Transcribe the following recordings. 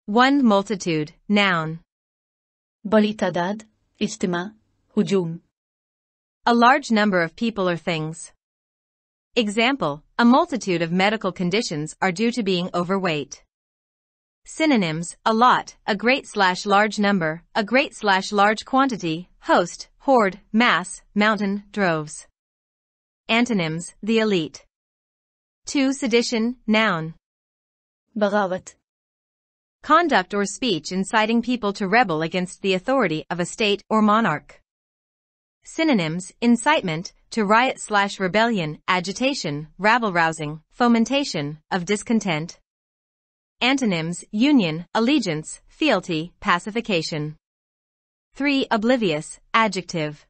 1 multitude, noun. बड़ी तादाद, इज्तिमा, हुजूम. A large number of people or things. Example, a multitude of medical conditions are due to being overweight. Synonyms, a lot, a great/large number, a great/large quantity, host, horde, mass, mountain, droves. Antonyms, the elite. 2 sedition, noun. बगावत. Conduct or speech inciting people to rebel against the authority of a state or monarch. Synonyms, incitement, to riot/rebellion, agitation, rabble-rousing, fomentation, of discontent. Antonyms, union, allegiance, fealty, pacification. 3 oblivious, adjective.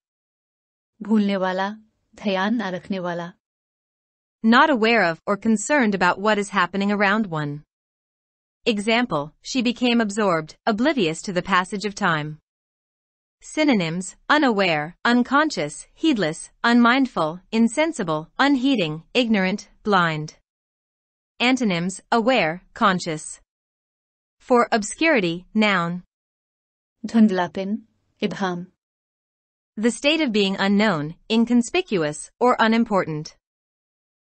भूलने वाला, ध्यान न रखने वाला. Not aware of or concerned about what is happening around one. Example, she became absorbed, oblivious to the passage of time. Synonyms, unaware, unconscious, heedless, unmindful, insensible, unheeding, ignorant, blind. Antonyms, aware, conscious. 4 obscurity, noun. धुंधलापन, इबहम. The state of being unknown, inconspicuous, or unimportant.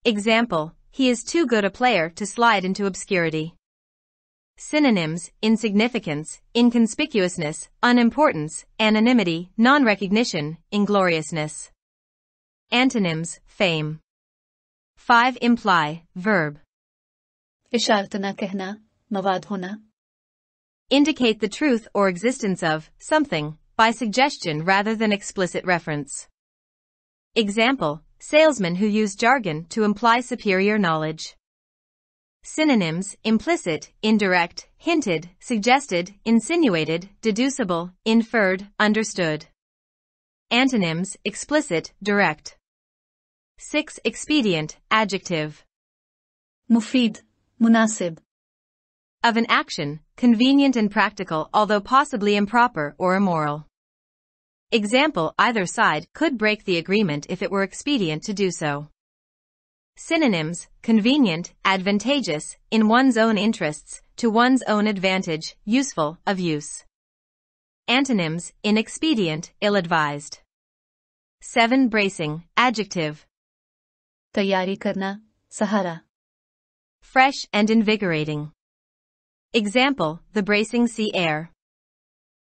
Example, he is too good a player to slide into obscurity. Synonyms, insignificance, inconspicuousness, unimportance, anonymity, non-recognition, ingloriousness. Antonyms, fame. 5 imply, verb. इशारतना कहना, मवाद होना. Indicate the truth or existence of something by suggestion rather than explicit reference. Example, salesmen who use jargon to imply superior knowledge. Synonyms, implicit, indirect, hinted, suggested, insinuated, deducible, inferred, understood. Antonyms, explicit, direct. 6 expedient, adjective. मुफीद, मुनासिब. Of an action, convenient and practical although possibly improper or immoral. Example, either side could break the agreement if it were expedient to do so. Synonyms, convenient, advantageous, in one's own interests, to one's own advantage, useful, of use. Antonyms, inexpedient, ill-advised. 7 bracing, adjective. तैयारी करना, सहारा. Fresh and invigorating. Example, the bracing sea air.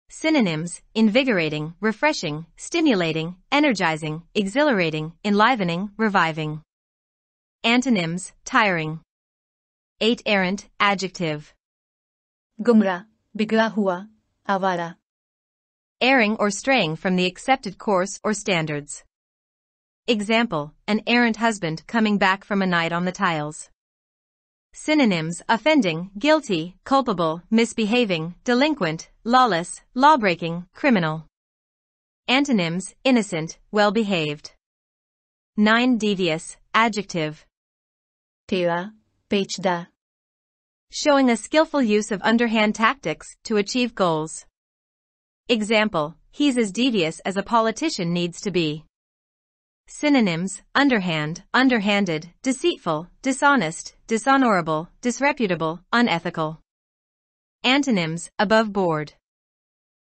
Synonyms, invigorating, refreshing, stimulating, energizing, exhilarating, enlivening, reviving. Antonyms, tiring. 8 errant, adjective. गुमराह, बिगड़ा हुआ, आवारा. Erring or straying from the accepted course or standards. Example, an errant husband coming back from a night on the tiles. Synonyms, offending, guilty, culpable, misbehaving, delinquent, lawless, lawbreaking, criminal. Antonyms, innocent, well-behaved. 9 devious, adjective. टेढ़ा, पेचदा. Showing a skillful use of underhand tactics to achieve goals. Example, he's as devious as a politician needs to be. Synonyms, underhand, underhanded, deceitful, dishonest, dishonorable, disreputable, unethical. Antonyms, above board.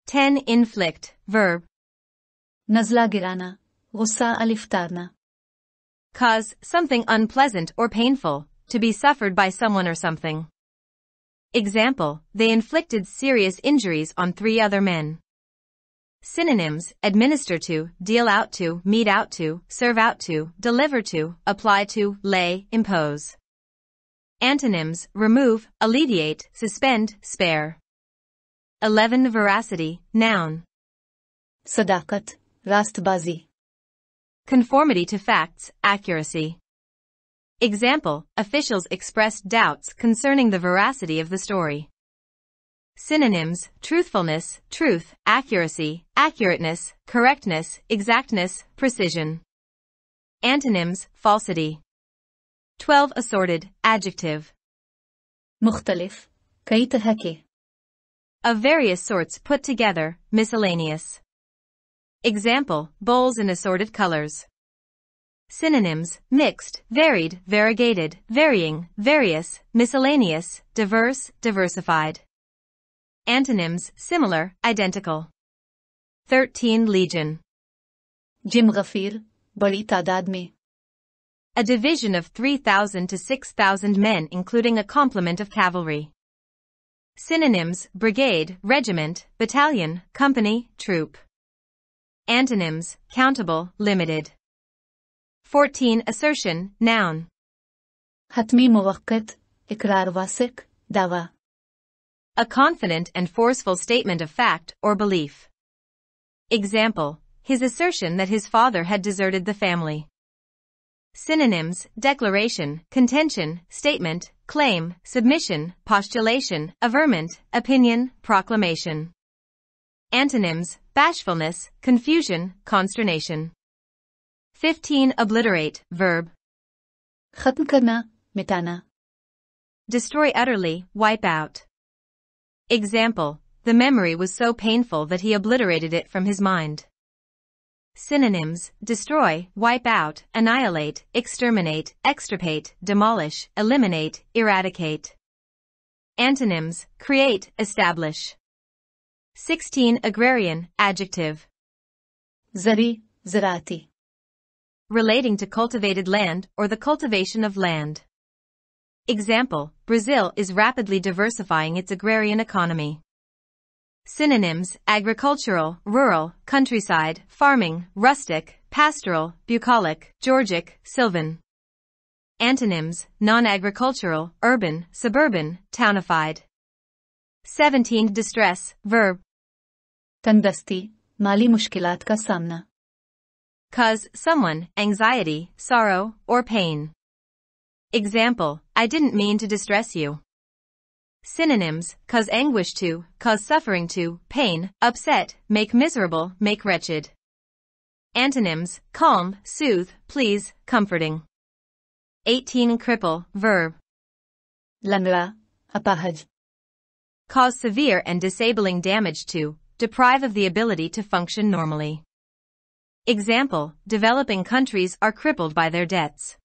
10 inflict, verb. नज़ला गिराना, गुस्सा अलिफ्तारना. Cause something unpleasant or painful, to be suffered by someone or something. Example, they inflicted serious injuries on 3 other men. Synonyms, administer to, deal out to, mete out to, serve out to, deliver to, apply to, lay, impose. Antonyms, remove, alleviate, suspend, spare. 11 veracity, noun. Sadaqat, रास्तबाजी. Conformity to facts, accuracy. Example, officials expressed doubts concerning the veracity of the story. Synonyms, truthfulness, truth, accuracy, accurateness, correctness, exactness, precision. Antonyms, falsity. 12 assorted, adjective. मुख्तलिफ, कई तरह के. Of various sorts put together, miscellaneous. Example, bowls in assorted colors. Synonyms, mixed, varied, variegated, varying, various, miscellaneous, diverse, diversified. Antonyms, similar, identical. 13 Legion. Gym गफीर बड़ी तादाद में. A division of 3,000 to 6,000 men including a complement of cavalry. Synonyms, brigade, regiment, battalion, company, troop. Antonyms, countable, limited. 14 Assertion, noun. हतमी मुवक्कत इकरार वासिक दावा. A confident and forceful statement of fact or belief. Example, his assertion that his father had deserted the family. Synonyms, declaration, contention, statement, claim, submission, postulation, averment, opinion, proclamation. Antonyms, bashfulness, confusion, consternation. 15 Obliterate, verb. खत्म करना, मिटाना. Destroy utterly, wipe out. Example, the memory was so painful that he obliterated it from his mind. Synonyms, destroy, wipe out, annihilate, exterminate, extirpate, demolish, eliminate, eradicate. Antonyms, create, establish. 16 Agrarian, adjective. Zari, ziraati. Relating to cultivated land or the cultivation of land. Example, Brazil is rapidly diversifying its agrarian economy. Synonyms, agricultural, rural, countryside, farming, rustic, pastoral, bucolic, Georgic, sylvan. Antonyms, non-agricultural, urban, suburban, townified. 17 Distress, verb. तंगदस्ती, माली मुश्किलात का सामना. Cause someone anxiety, sorrow, or pain. Example, I didn't mean to distress you. Synonyms, cause anguish to, cause suffering to, pain, upset, make miserable, make wretched. Antonyms, calm, soothe, please, comforting. 18 Cripple, verb. लंगड़ा, अपाहज. Cause severe and disabling damage to, deprive of the ability to function normally. Example, developing countries are crippled by their debts.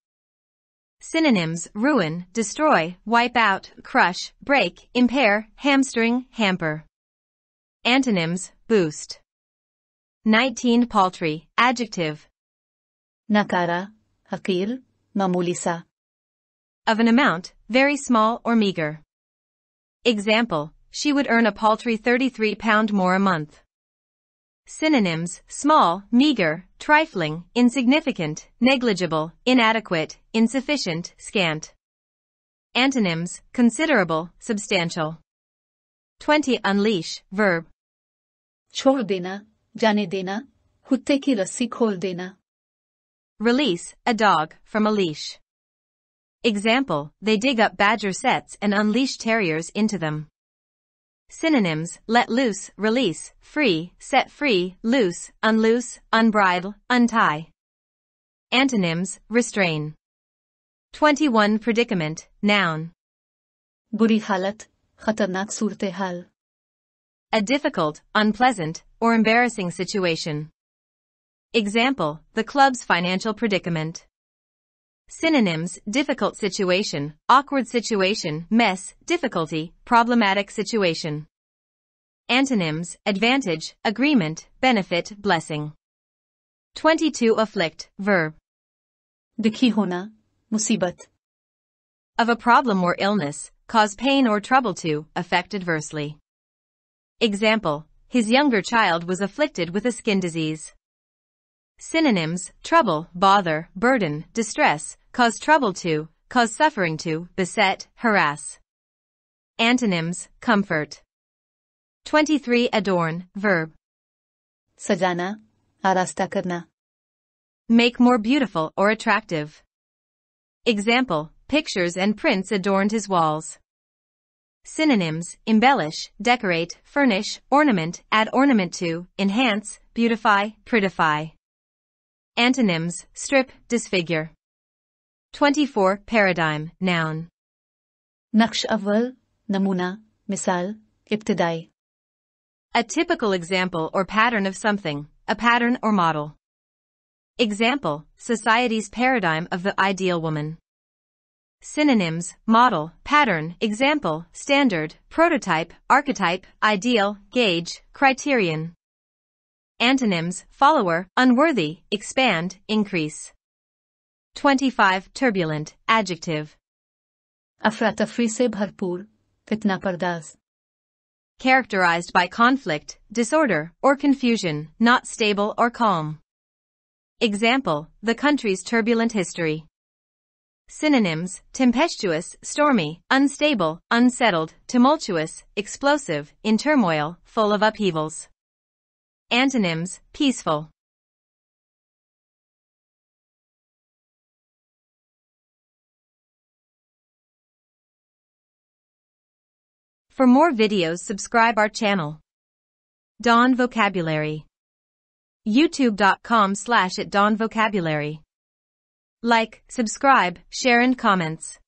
Synonyms, ruin, destroy, wipe out, crush, break, impair, hamstring, hamper. Antonyms, boost. 19 Paltry, adjective. नकारा, हकीर, मामूली सा. Of an amount, very small or meager. Example, she would earn a paltry £33 more a month. Synonyms, small, meager, trifling, insignificant, negligible, inadequate, insufficient, scant. Antonyms, considerable, substantial. 20 Unleash, verb. छोड़ देना, जाने देना, कुत्ते की रस्सी खोल देना. Release a dog from a leash. Example, they dig up badger setts and unleash terriers into them. Synonyms, let loose, release, free, set free, loose, unloose, unbridle, untie. Antonyms, restrain. 21 Predicament, noun. बुरी हालत, खतरनाक सूरत हाल. A difficult, unpleasant, or embarrassing situation. Example, the club's financial predicament. Synonyms, difficult situation, awkward situation, mess, difficulty, problematic situation. Antonyms, advantage, agreement, benefit, blessing. 22 Afflict, verb. दुखी होना, मुसीबत. Of a problem or illness, cause pain or trouble to, affect adversely. Example, his younger child was afflicted with a skin disease. Synonyms, trouble, bother, burden, distress, cause trouble to, cause suffering to, beset, harass. Antonyms, comfort. 23 Adorn, verb. सजाना, आरास्ता करना. Make more beautiful or attractive. Example, pictures and prints adorned his walls. Synonyms, embellish, decorate, furnish, ornament, add ornament to, enhance, beautify, prettify. Antonyms, strip, disfigure. 24 Paradigm, noun. नक्श अव्वल, नमूना, मिसाल, इब्तिदाई. A typical example or pattern of something, a pattern or model. Example, society's paradigm of the ideal woman. Synonyms: model, pattern, example, standard, prototype, archetype, ideal, gauge, criterion. Antonyms: follower, unworthy, expand, increase. 25. Turbulent, adjective. अफरा-तफरी से भरपूर, फितना-पर्दाज. Characterized by conflict, disorder, or confusion, not stable or calm. Example: the country's turbulent history. Synonyms: tempestuous, stormy, unstable, unsettled, tumultuous, explosive, in turmoil, full of upheavals. Antonyms: peaceful. For more videos, subscribe our channel. Dawn Vocabulary. youtube.com/@dawnvocabulary. Like, subscribe, share and comments.